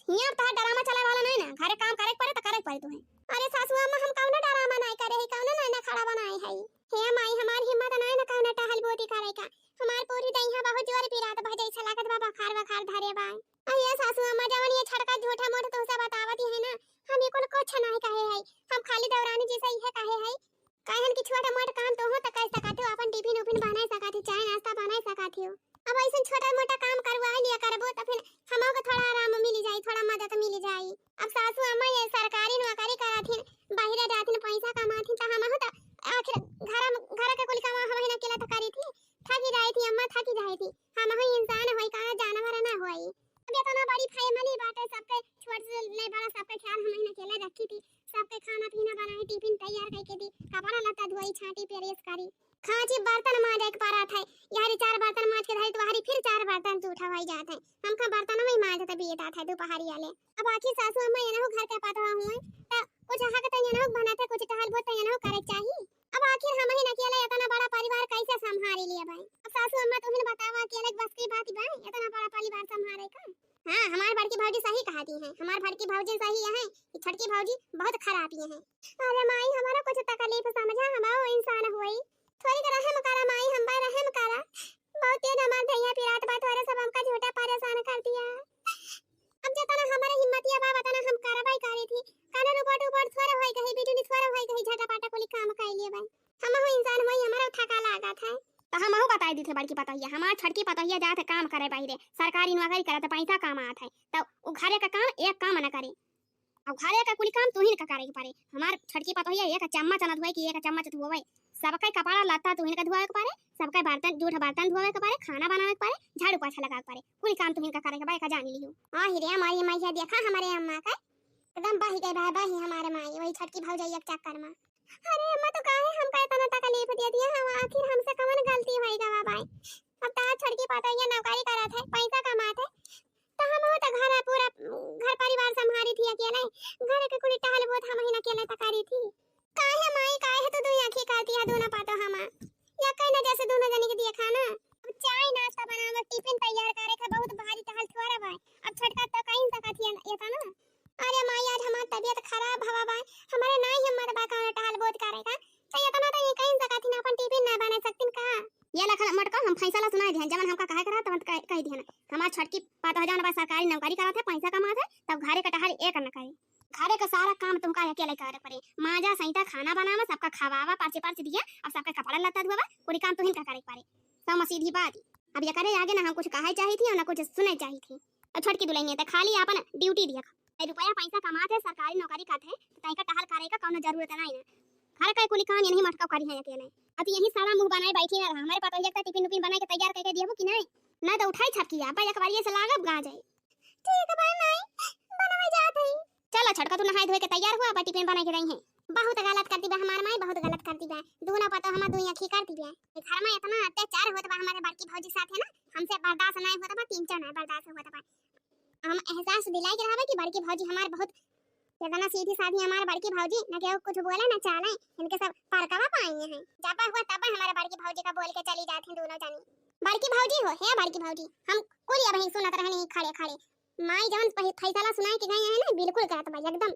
हिया तो ड्रामा चले वाला नहीं ना घरे काम करे पड़े त करे पड़े तू है। अरे सासू अम्मा हम कौन ड्रामा नहीं करे है कौन ना खड़ा बनाए है हे माई हमार हिम्मत नहीं ना कौन टहल बोती करे का हमार पूरी दहिया बहुत जोर पिरात भजई छलाकत बा बखार धरे बा। अये सासू अम्मा जवन ये छड़का झूठा मोठ तो से बतावती है ना हम ये कुछ नहीं कहे है हम खाली दौरानी जैसा ही है कहे है कहन की छोटा मोटा काम तो हो त कर सकते हो अपन टिफिन उफिन बना सकते चाय नाश्ता बना सकते हो। अब ऐसे छोटा मोटा काम करवा लिया करबो त फिर हमो को थोड़ा आराम मिल जाई थोड़ा मदद मिल जाई। अब सासू अम्मा ये सरकारी नौकरी कराथिन बाहर जाथिन पैसा कमाथिन त हम हो त आखिर घर के कुल काम हम ही ना केला त करी थी थकी जाई थी अम्मा थकी जाई थी हम ही इंसान होई का जानवर ना होई। अब इतना बड़ी फैमिली बाटे सबके छोट से नहीं बड़ा सबके ख्याल हम ही ना केले रखी थी सबके खाना पीना बनाए टिफिन तैयार करके दी कपड़ा लत्ता धोई छाटी प्रेस करी खांची बर्तन मांजे के पारा था यारी 4 बर्तन मांज के धाई तुम्हारी फिर 4 बर्तन तू उठवाई जात है हम का बर्तन में मांजते बीता था दोपहरी वाले। अब आखिर सासू अम्मा ये ना घर के पता हुए त कुछ हक त ये ना बनाते कुछ टहल बोत ये ना करे चाहिए। अब आखिर हम ही ना केले इतना बड़ा परिवार कैसे संभाल लिए भाई। अब सासू अम्मा तुमने बतावा अकेले बस की बात भाई इतना बड़ा परिवार संभाले का। हां हमार बड़की भौजी सही कहती है हमार बड़की भौजी सही है छटकी भौजी बहुत खराब है। अरे माई हमारा कुछ तकलीफ समझा हम इंसान होई थोड़ी रहम करा माई हम पर रहम करा बहुत तेज हमार भैया पिरात बात वाले सब हमका झूठा परेशान कर दिया। अब जितना हमारे हिम्मतिया बाबा तना हम कार्रवाई करी थी काने रोबोट थोड़ा होई गई बिजली थोड़ा होई गई झटा पाटा कोली काम कर लिए भाई हम हो इंसान होई हमारा थका लगा था तो हम हो बताई दी थे बड़की पतोहिया हमार छटकी पतोहिया जात है काम करे बाहरे सरकारी नौकरी करे तो पैसा कमात है तो वो घरे का काम एक काम ना करे अब घरे का कुल काम तू ही का करे के पारे। हमार छटकी पतोहिया एक चम्मच ना धोए कि एक चम्मच धोवे सबका कपड़ा लत्ता तू ही का धोए के पारे सबका बर्तन जूठा बर्तन धोए के पारे खाना बनावे के पारे झाड़ू पोछा लगा के पारे कुल काम तू ही का करे के बाय का जान लियो। हां हिरे हमारी माई देखा हमारे अम्मा का एकदम बाही गई बाही हमारे माई वही छटकी भौजाई एक चक्कर में। अरे अम्मा तो काहे हम का इतना तकलीफ दे दिया हम आखिर हमसे कौन गलती होई गवा भाई। अब ता छटकी पतोहिया नौकरी करत है पैसा कमात है तो हम हो त घर पूरा घर परिवार संभाली थी अकेले घर के कुल टहल बहुत हम ही ना अकेले तकारी थी काहे माई काहे तो दुनिया की कहती है दोनों पातो हम या कहना जैसे दोनों जने के दिया खाना अब चाय नाश्ता बनावे टिफिन तैयार करे का बहुत भारी टहल थोड़ा भाई अब छटका तो कहीं सकत है ये ना। अरे माई आज हमारी तबीयत खराब हवा भाई हमारे ना हिम्मत बा का टहल बहुत करेगा तो ये तो ये कहीं सकत है अपन टिफिन ना बना सकतिन का ये लखन मटका हम फैसला सुनाए ध्यान जवन हमका कहे करा तवन कह दिया हमार छटकी पाता जवन बा सरकारी नौकरी करत है पैसा कमात है तब घरे का टहल एक न करे घरे का सारा काम तुमका अकेले करे पड़े माजा सहिता खाना बनावा सबका खवावा पार्च दिया और सबका कपड़ा लत्ता धोवा पूरी काम तुम ही का करे पड़े सब सीधी बात। अब ये करे आगे ना हम कुछ कहे चाहिए थी और ना कुछ सुने चाहिए थी और छटकी दुल्हन तो खाली अपन ड्यूटी दिया रुपया पैसा कमाते सरकारी नौकरी करते तो तई का टहल करे का कोनो जरूरत नहीं ना घर का कुल काम यही मटका करी है अकेले अब यही सारा मुंह बनाए बैठी ना हमारे पास एक टिफिन उफिन बना के तैयार करके दियो कि नहीं ना तो उठाई छटकी आप एक बार ये से लागब गा जाए ठीक है भाई नहीं बनवाई जात है चलो छटका तू नहाई धोए के तैयार हुआ बाटी पेन बना के रही है बहुत गलत करती बा हमार माई बहुत गलत करती बा दोनों पता हम दुनिया की करती बा घर में इतना अत्याचार होत बा हमारे बड़की भौजी साथ है ना हमसे बर्दाश्त नहीं होता बा 3 4 बर्दाश्त होता बा हम एहसास दिलाई के रहबे कि बड़की भौजी हमार बहुत इतना सीधी साधी हमार बड़की भौजी ना केहू कुछ बोले ना चाले इनके सब परकवा पाएंगे हैं जब हुआ तब हमारे बड़की भौजी का बोल के चली जाते हैं दोनों जानी बड़की भौजी हो है बड़की भौजी हम कोई अब ही सुनत रहनी खड़े खड़े माई जवन फैसला सुनाए के गए हैं ना बिल्कुल करत बा एकदम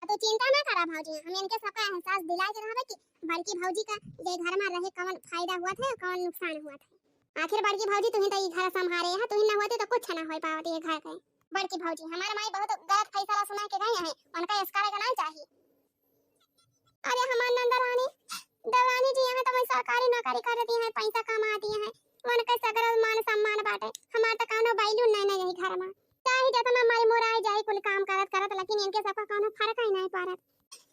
तो चिंता ना करा भौजी हम इनके सबका एहसास दिला के रहबे कि बड़की भौजी का ये घर में रहे कौन फायदा हुआ था कौन नुकसान हुआ था आखिर बड़की भौजी तुही तो ये घर संभाले है तुही ना होते तो कुछ ना हो पावत ये घर के बड़की भौजी हमारे माई बहुत गलत फैसला सुना के गई है, उनका इसका का नहीं चाहिए। अरे हमार नंदरानी देवरानी जी यहाँ तो मैं सरकारी नौकरी करती है, पैसा कमाती है, उनका सगर मान सम्मान बाटे, हमार तो कौनो बैल्यू नहीं नहीं यही घर में। चाहे जितना माई मोराई जाए कुल काम करत करत, लेकिन इनके सबका कौनो फर्क ही नहीं पड़त।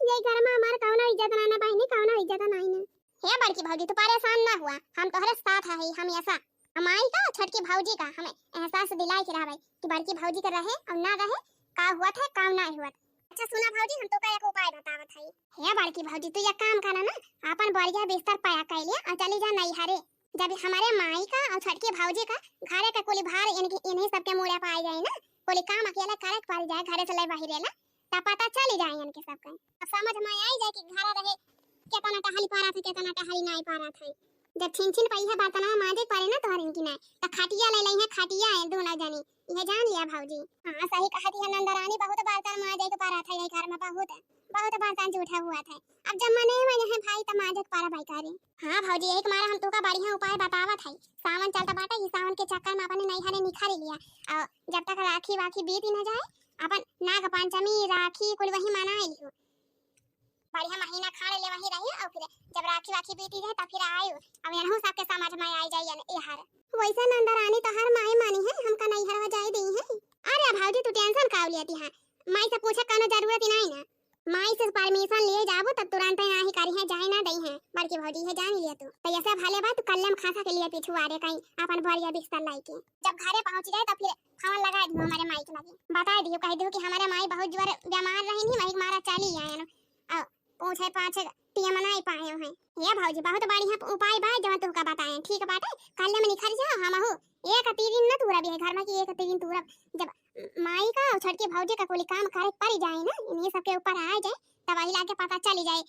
यही घर में हमार कौनो इज्जत ना बहनी, कौनो इज्जत नहीं है। हे बड़की भौजी तू परेशान ना हुआ, हम तोहरे साथ है हमेशा। हमारी का छोटकी भौजी का हमें एहसास दिलाई के रहा कि बड़की भौजी का रहे और ना रहे, का हुआ था का ना हुआ। अच्छा सुना भौजी, हम तो का एक उपाय बतावत हई। हे बड़की भौजी तू एक काम करना ना, अपन बढ़िया बिस्तर पाया कर लिया और चली जा नैहरे। जब हमारे माई का और छोटकी भौजी का घरे का कोई भार इन्हीं सबके मुड़े पाई जाए ना, कोई काम अकेला करे पड़ जाए घरे से ले बाहरेला, तब पता चली जाए इनके सबका। अब समझ में आई जाए कि घर रहे केतना टहली पारा थे केतना टहली नहीं पारा थे। जब छिन छिन पई है बर्तन माजे पारे ना तोहर इनकी नहीं, तो खटिया ले लई है, खटिया है दोनों जनी, ये जान लिया भौजी। हां सही कहती है नंदरानी, बहुत बर्तन माजे के पारा था ये घर में, बहुत बर्तन जूठा हुआ था। अब जब मने में है भाई त माजे के पारा भाई करे। हां भौजी एक मारा हम तो का बढ़िया उपाय बतावत है। सावन चलता बाटे, इस सावन के चक्कर में अपने नैहरे निखारी लिया, और जब तक राखी वाखी बीत न जाए अपन नाग पंचमी राखी कुल वही मनाई लियो, बढ़िया महीना खाने ले वही रही, और फिर जब राखी वाखी बीती जाए तब फिर आयु, अब यहू सबके समझ में आई जाए ए हर। वैसे नंदरानी तो हर माई मानी है, हमका नैहर हो जाए दी है। अरे भौजी तू टेंशन काव लेती है, माई से पूछे कोनो जरूरत ही नहीं ना, माई से परमिशन ले जाबो तब तुरंत ही नाही करी है, जाए ना दई है। बड़की भौजी है जान लिया तू, तो ऐसे भले बा तू कल्लम खासा के लिए पिछुआरे कहीं अपन बढ़िया बिस्तर लाई के, जब घरे पहुंच जाए तब फिर फोन लगा दियो हमारे माई के लगे, बता दियो कह दियो कि हमारे माई बहुत जोर बीमार रही नहीं, वही मारा चली आए न, पूछे पाछे पिया मनाई पाए हैं। ये भौजी बहुत बढ़िया उपाय बा जब तू का बताए, ठीक बात है, कल में निखर जाओ हम हो एक तीन न तूरा भी है घर में कि एक तीन तूरा, जब माई का और छोटकी भौजी का कोई काम करे पड़ जाए ना, इन्हीं सबके ऊपर आ जाए तब वही लाके पता चली जाए।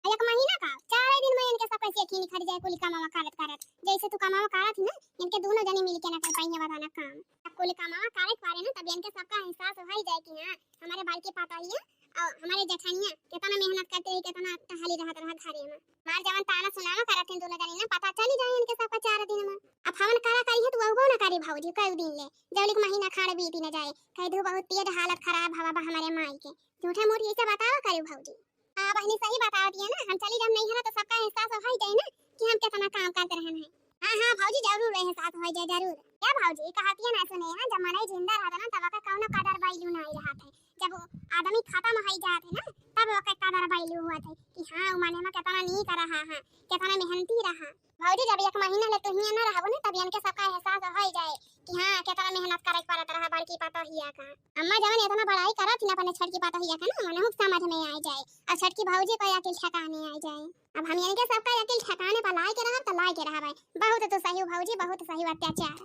एक महीना का 4 दिन में इनके सब कैसे खी निखर जाए, कुल कमावा करत करत, जैसे तू कमावा करत ना, इनके दोनों जने मिल के ना कर पाएंगे बताना काम, अब कुल कमावा करत पारे ना तब इनके सबका एहसास हो जाए कि हां हमारे बाल की पाता ही और हमारे जेठानिया कितना मेहनत करते रही, कितना टहली रहत रहा घरे में, मार जवन ताना सुनावा करत हैं दोनों जनी ना, पता चली जाए इनके सबका 4 दिन में। अब हवन करा करी है तू वो ना करी भौजी कई दिन ले, जब एक महीना खाड़ बीती न जाए, कह दो बहुत तेज हालत खराब हवा बा हमारे माई के, झूठे मूठ ऐसे बतावा करी भौजी। हां बहनी सही बता दिया ना, हम चली जब नहीं है तो सबका एहसास हो जाए ना कि हम कितना काम करते रहन है। हां भौजी जरूर एहसास हो जाए जरूर। क्या भौजी कहती है ना सुने हां, जब मने जिंदा रहता ना तब का कौनो कदर बैल्यू नहीं रहा था, जब आदमी खत्म हो जाते ना तब वो कदर बैल्यू हुआ था कि हां माने में कितना नहीं कर रहा है, कितना मेहनती रहा। भौजी जब एक महीना ले तू हिया ना रहबो ना तब इनके सबका एहसास हो जाए कि हां कितना मेहनत करे पड़त रहा बड़की पतो हिया का। अम्मा जवन इतना बड़ाई करत थी ना अपने छोटकी पतो हिया का ना, मने समझ में आ जाए और छोटकी भौजी को अकेल ठिकाने आ जाए। अब हम इनके सबका अकेल ठिकाने पर लाई के रहब त लाई के रहब, बहुत तो सही भौजी बहुत सही अत्याचार,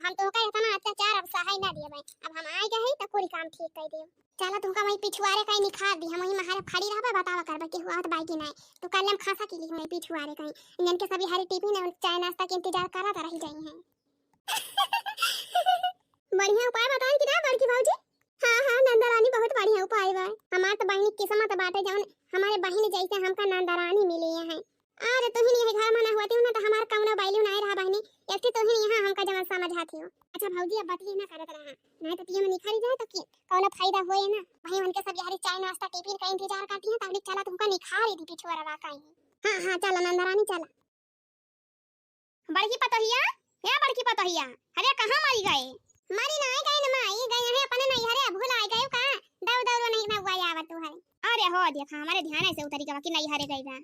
हम तो का इतना अत्याचार अब सहाय ना दिए भाई, अब हम आए गए तो पूरी काम ठीक कर दियो। चला तुमका वही पिछुआरे कहीं निखार दी, हम वही महारे खड़ी रहबे बतावा करबे कि हुआ तो बाकी नहीं, तो कल हम खासा के लिए पिछुआरे कहीं इनन के सभी हरी टिफिन और चाय नाश्ता के इंतजार करत रह जाई हैं। बढ़िया उपाय बताई कि ना बड़की भौजी। हां नंदरानी बहुत बढ़िया उपाय बा, हमार तो बहनी किस्मत बाटे जवन हमारे बहन जैसे हमका नंदरानी मिली है। अरे तुहिन ये घर में ना होती ना तो हमार कौनो बैल्यू नहीं रहा बहनी, एक तुहिन यहाँ हमका जवन समझाती हो। अच्छा भौजी अब बतली ना करत रहा, नहीं तो पिया में निखारी जाए तो की कौनो फायदा होए ना, भाई उनके सब यारी चाय नाश्ता टिफिन का इंतजार करती हैं तब चला तुमका निखारी दी पिछुआरा वाका ही। हां चला नंदरानी चला। बड़की पतोहिया या बड़की पतोहिया, अरे कहां मरी गए? मरी ना गए ना माई, गए हैं अपने नहीं हरे भूल आ गए का, दौड़ दौड़ नहीं ना हुआ आवा तू है। अरे हो देखा हमारे ध्यान से उतरी का कि नहीं हरे गई बा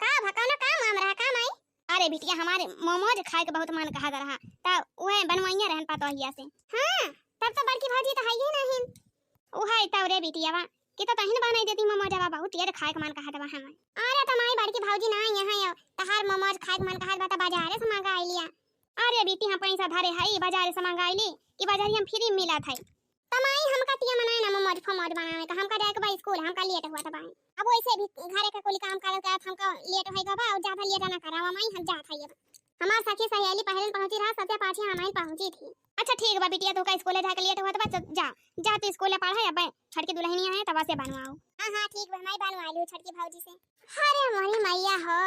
का भकाना काम हम रहा का माई। अरे बिटिया हमारे मोमोज खाए के बहुत मन कहा रहा तब ओए बनवाइया रहन पतोहिया से। हां तब तो बड़की भौजी तो है ही नहीं, ओहे तब रे बिटिया वा कि तो तहिन बनाई देती मोमोज बा, बहुत तेज खाए के मन कहा दवा हम। अरे त माई बड़की भौजी ना यहां तहार मोमोज खाए के मन कहा बा त बाजार से मंगा लिया। अरे बेटी हम पैसा धरे हई बाजार से मंगा ली कि बाजार हम फ्री मिला था, तमाई हमका तिया मनाए ना मोमोज फमोज बनावे का, हमका जाए के बा स्कूल हमका लेट हुआ त बाई, अब वैसे भी घरे का कोई काम करत करत हमका लेट होई बा और ज्यादा लेट ना करावा माई, हम जात हई। हमार सखी सहेली पहले पहुंची रहा सबसे पाछे हमारी पहुंची थी। अच्छा ठीक बा बिटिया तो का स्कूल जाके लेट हुआ त जा जा तू स्कूल पढ़ाई अब छटकी दुल्हनिया है तब से बनवाओ। हां ठीक बा मैं बनवा लूं छटकी भौजी से। अरे मोरी मैया हो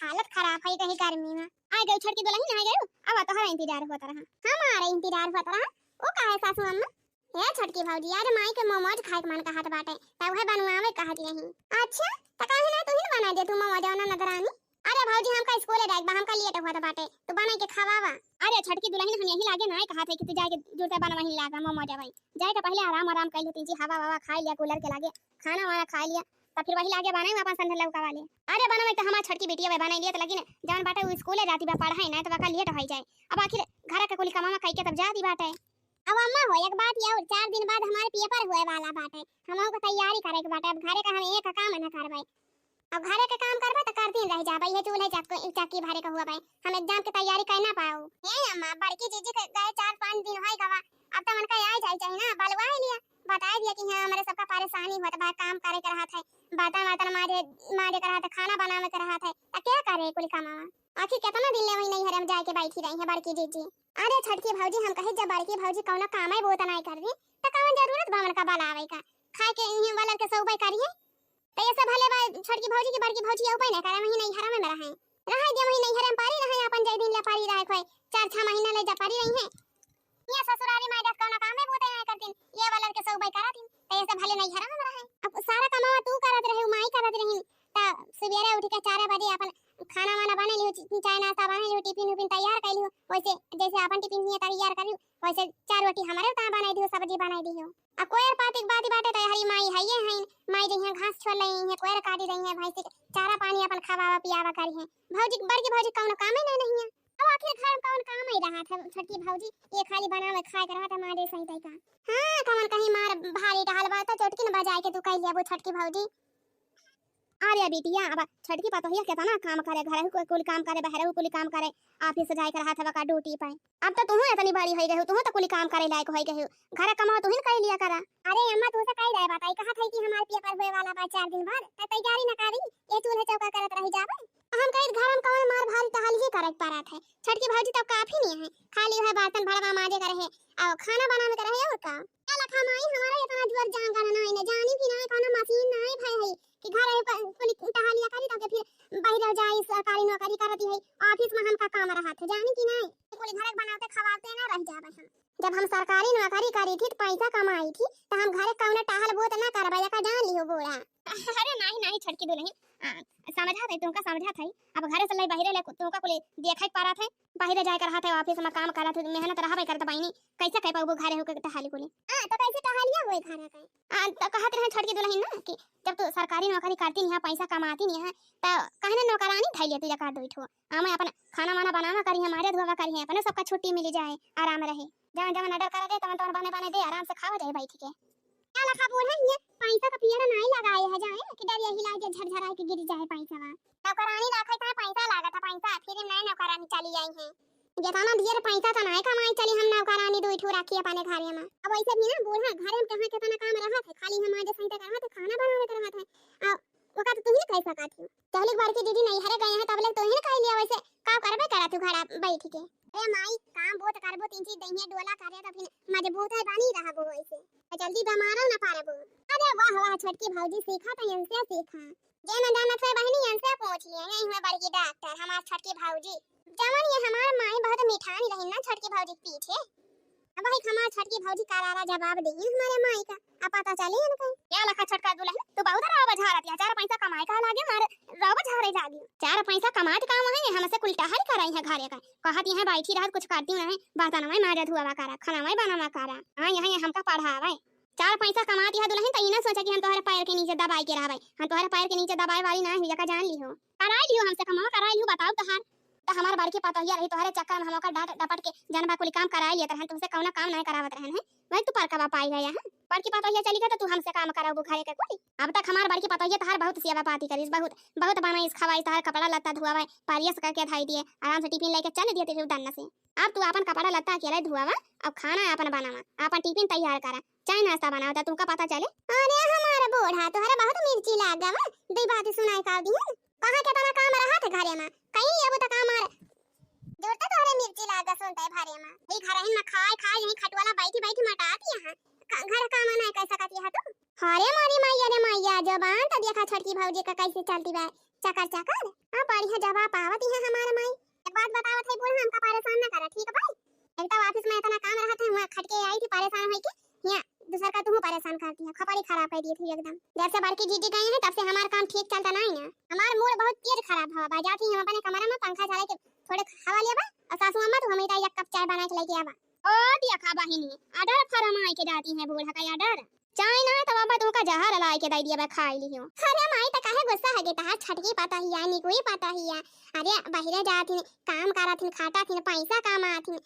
हालत खराब है कहीं गर्मी में आ गई छटकी दुल्हन आ गई, अब तो हमारा इंतजार होता रहा, हमारा इंतजार होता रहा ओ का है सासू अम्मा हे छोटकी भौजी आज माई के मोमोज खाए के मन कहत बाटे त उहे बनवावे कहत रही। अच्छा त काहे ना तू ही बना दे तू मोमोज ना नजरानी। अरे भौजी हमका स्कूले जाए बा हमका लेट होत बाटे तू बना के खवावा। अरे छोटकी दुल्हन हम यही लागे ना कहत है कि तू जाए के जुड़ते बनवाही लागा मोमोज भाई जाए के पहले आराम आराम कर लेती जी हवा हवा खा लिया कूलर के लागे खाना वाना खा लिया तो फिर वही लागे बनाए अपन संधल लौका वाले। अरे बनावे तो हमार छोटकी बेटिया वे बना लिया तो लेकिन जवन बाटे वो स्कूले जाती बा पढ़ाई ना तो बका लेट हो जाए अब आखिर घर के कुली कमावा खाई के तब जाती बाटे। अब अम्मा हो एक बात और 4 दिन बाद हमारे पेपर हुए वाला बाटे हमहू को तैयारी करे के बाटे। अब घरे का हम एक काम न करबै अब घरे के काम करबै त कर दिन रह जाबै ये चूल्हे चाकी भरे का हुआ भाई हम एग्जाम के तैयारी करना पाऊ। हे अम्मा बड़की जीजी के गए 4-5 दिन होई गवा अब त मन का आई जाई चाहिए ना बलवा लिया बता दिया कि हां हमारे सबका परेशानी होत बा काम करे के रहा था बाता माता मारे के रहा था खाना बनावे के रहा था त क्या करे कुल कमावा आखिर कितना दिन ले वही नहीं हरम जाए के बैठी रही है बड़की जीजी। अरे छोटकी भौजी हम कहे जब बड़की भौजी कौनो काम है वो त नहीं कर रही त कौन जरूरत बा मन का बलावे का खाए के इही वाला के सौबै करिए त ये सब भले बा छोटकी भौजी की बड़की भौजी उपाय ना करे वही नहीं हरम में रहे दे वही नहीं हरम पारी रहे अपन जय दिन ले पारी रहे कोई 4-6 महीना ले जा पारी रही है ये ससुरारी माई दस कौनो काम है वो त नहीं करतीन ये वाला के सौबै करातीन त ये सब भले नहीं हरम में रहे। अब सारा कमावा तू करत रहे माई करत रही त सवेरे उठ के 4 बजे अपन खाना वाना बना लियो चाय नाश्ता बना लियो टिफिन उफिन तैयार कर लियो वैसे जैसे अपन टिफिन ये तैयार कर लियो वैसे 4 रोटी हमारे ता बना दियो सब्जी बना दियो। अब कोयर पातिक बाती बाटे त हरी माई है ये है माई जहां घास छोड़ रही है कोयर काटी रही है भैंस के चारा पानी अपन खवावा पियावा करी है भौजी बड़की भौजी कौनो काम ही नहीं है। अब आखिर घर में कौन काम ही रहा था छोटकी भौजी ये खाली बनावे खाए कर रहा था मारे सही तय का हां कमन कहीं मार भारी डाल बात चोटकी न बजाए के तू कह लिया वो छोटकी भौजी। अरे बेटिया अब छोटकी पतोहिया केतना काम करे घर को कुल काम करे बाहर कुल काम करे ऑफिस जाए कर हाथ का ड्यूटी पे अब तो तू इतनी बड़ी होई गई तू तो कुल काम करे लायक होई गई घर कमाओ तू ही कर लिया करा। अरे अम्मा तू से कह रहे बताई कहा था कि हमारे पेपर हुए वाला बा 4 दिन बाद त तैयारी न करी ये चूल्हे चौका करत रही जावे हम कहीं घर में कौन मार भारी टहल ही करे पारा थे छोटकी भौजी तो काफी नहीं है खाली है बर्तन भड़वा माजे करे है और खाना बनावे करे है और का क्या लखा माई हमारा इतना जोर जान गाना नहीं न जानी भी नहीं कोनो मशीन नहीं भाई है कि घर है कुल टहलिया करी तो फिर बाहर जाई सरकारी नौकरी करती है ऑफिस में हमका काम रहा था जानी कि नहीं कुल घर बनाते खवाते ना रह जावे हम जब हम सरकारी नौकरी करी थी तो पैसा कमाई थी तो हम घरे कौन टहल बोत ना करबा का जान लियो बोला। अरे नहीं छोटकी दुल्हन समझा थे तुमका समझा थे अब घरे से लाई बाहर ले तुमका कुल देखै पारा थे बाहर जाए कर रहा थे ऑफिस में काम करा थे मेहनत रहबे करत बाईनी कैसे कह पाबो घरे होके टहली कुल तो कैसे टहलिया होई घरे का तो कहत रहे छोटकी दुल्हन ना कि जब तू सरकारी नौकरी करती नहीं है पैसा कमाती नहीं है तो कहने नौकरानी ढाई लेती जा कर दो हमें अपन खाना वाना बनाना करी हमारे धुआ करी है अपने सबका छुट्टी मिल जाए आराम रहे जवन जवन ऑर्डर करा दे तवन तवन बने दे आराम से खाओ जाए बैठ के क्या लखा बोल है ये पैसा का पियरा नहीं लगाए है जाए कि डर यही लागे झरझरा के गिर जाए पैसा नौकरानी रखे था पैसा लागा था पैसा फिर नए नौकरानी चली आई है जताना ढेर पैसा तो नहीं कमाई चली हम नौकरानी दो ठो रखी अपने घरे में अब ऐसे भी ना बोल है घरे में कहां कितना काम रहा था खाली हम आज सही तक रहा था खाना बनावे के रहा था वो का तो तू ही कह सका थी पहली बार की दीदी नहीं हरे गए हैं तब लग तो ही कह लिया वैसे का करबे करा तू घर बैठ के ए माई काम बहुत करबो 3 चीज दहिया डोला करे तो फिर मजबूत है बनी रहबो वैसे जल्दी दमारा ना पारबो। अरे वाह वाह छोटकी भौजी सीखा तो इनसे सीखा जे न जाना था बहनी इनसे पूछ लिया यही में बड़की डॉक्टर हमार छोटकी भौजी जमन ये हमार माई बहुत मिठानी रही ना छोटकी भौजी पीछे अब भाई हमार छोटकी भौजी करारा जवाब दी हमारे माई का अब पता चली इनका क्या लखा छोटका दुल्हन तू बहुत राव बझारत है 4 पैसा कमाए का लागे मारे राव बझारे लागी 4 पैसा कमात काम है हमसे कुलटा हल कराई है घरे का कहती है बैठी रहत कुछ करती नहीं बात ना माजा धुआ करा खाना में बनावा करा हां यहां हमका पढ़ावे 4 पैसा कमाती है दुल्हन त इना सोचा कि हम तोहरे पैर के नीचे दबाई के रहबै हम तोहरे पैर के नीचे दबाई वाली ना हुई का जान लियो कराई लियो हमसे कमा कराई लियो बताओ तहार तो हमार बड़की पतोहिया रही तोहरे चक्कर में हमका डांट डपट के जनबा कुल काम कराई लेत रहन तुमसे कौना काम नहीं करावत रहन है वही तू पर कबा पाई गया है बड़की पतोहिया चली गई तो तू हमसे काम कराबो घरे के कोई अब तक हमार बड़की पतोहिया तहार बहुत सेवा पाती करिस बहुत बहुत बनाई खवाई तहार कपड़ा लत्ता धुआवा पारियस करके धाई दिए आराम से टिफिन लेके चल दिए तेरे उदान से अब तू अपन कपड़ा लत्ता अकेले धुआवा अब खाना अपन बनावा अपन टिफिन तैयार करा चाय नाश्ता बनावा तुमका पता चले। अरे हमारा बूढ़ा तोहरा बहुत मिर्ची लागवा दे बात सुनाई का दी कहां के तना काम रहा थे घरे में कहीं अब तक हमार जोरता तोहरे मिर्ची लागा सुनते भारे में ई घर ही में खाए खाए यही खटवाला बैठी बैठी मटाती यहां घर काम नहीं कैसा करती है तू हरे मारी मैया रे मैया जबान तो देखा छोटकी भौजी का कैसे चलती बा चकर चकर आ बढ़िया जवाब आवत है हमारा माई एक बात बतावत है बूढ़ा हमका परेशान ना करा ठीक है भाई एक तो ऑफिस में इतना काम रहा था, मैं खट के आई थी परेशान होई के, यहाँ दूसर का तू परेशान करती है, खपड़ी खराब कर दी थी एकदम। जब से बड़की जीजी गई है तब से हमारा काम ठीक चलता नहीं है। हमारा मूड बहुत तेज खराब हवा जाती है, हम अपने कमरे में पंखा चला के थोड़े हवा लेबा और सासू अम्मा तो हमें एक कप चाय बना के लेके आवा। ओ दिया खा बहिनी आडर फरमा के जाती है बूढ़ा का आडर चाय ना तो बाबा तुमका जहर लाई के दे दिया बा खाई लियो। अरे माई त काहे गुस्सा है गे तहार छटकी पता ही है नी कोई पता ही है। अरे बाहरे जाथिन काम करथिन खाटाथिन पैसा कमाथिन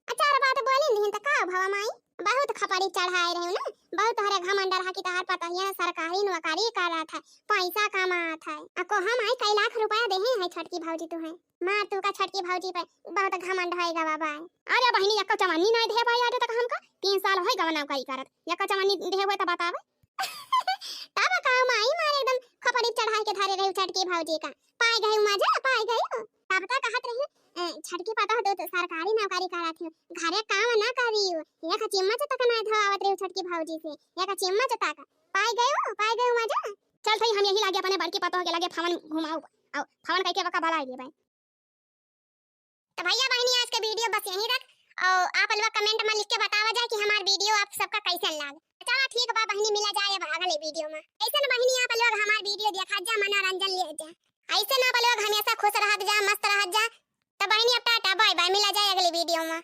अचार बात बोली नहीं त का भवा माई बहुत खपड़ी चढ़ाए रहे ना, बहुत हरे घमंड रहा कि तहार पता ही है सरकारी नौकरी करत है पैसा कमात है। अको हम आई कई लाख रुपया देहे है छटकी भौजी तू है मार तू का छटकी भौजी पे बहुत घमंड है गा बाबा। अरे बहिनी एक चमन्नी नहीं दे भाई आटे तक हमका 3 साल होई गवा नौकरी करत एक चमन्नी दे होए त बतावे तब का माई मार एकदम खपड़ी चढ़ाए के धारे रही छटकी भौजी का पाए गए मजा पाए गए तब तक कहत रही छटकी पता हो तो सरकारी नौकरी करत है घरे काम ना करियो एक चिम्मच तक ना धवावत रही छटकी भौजी से एक चिम्मच तक पाए गए मजा। चल थई हम यही लागे अपने बड़की पता हो के लागे फवन घुमाओ और फवन कह के बका बला दे भाई। तो भैया बहनी आज का वीडियो बस यहीं तक और आप लोग कमेंट में लिख के बतावा जाए कि हमारा वीडियो आप सबका कैसा लगा। चलो ठीक बा बहनी मिला जाए अब अगले वीडियो में। ऐसे ना बहनी आप लोग हमारा वीडियो देखा जा मनोरंजन ले जा ऐसे ना आप लोग हमेशा खुश रहत जा मस्त रहत जा। तो बहनी अब टाटा बाय बाय मिला जाए अगले वीडियो में।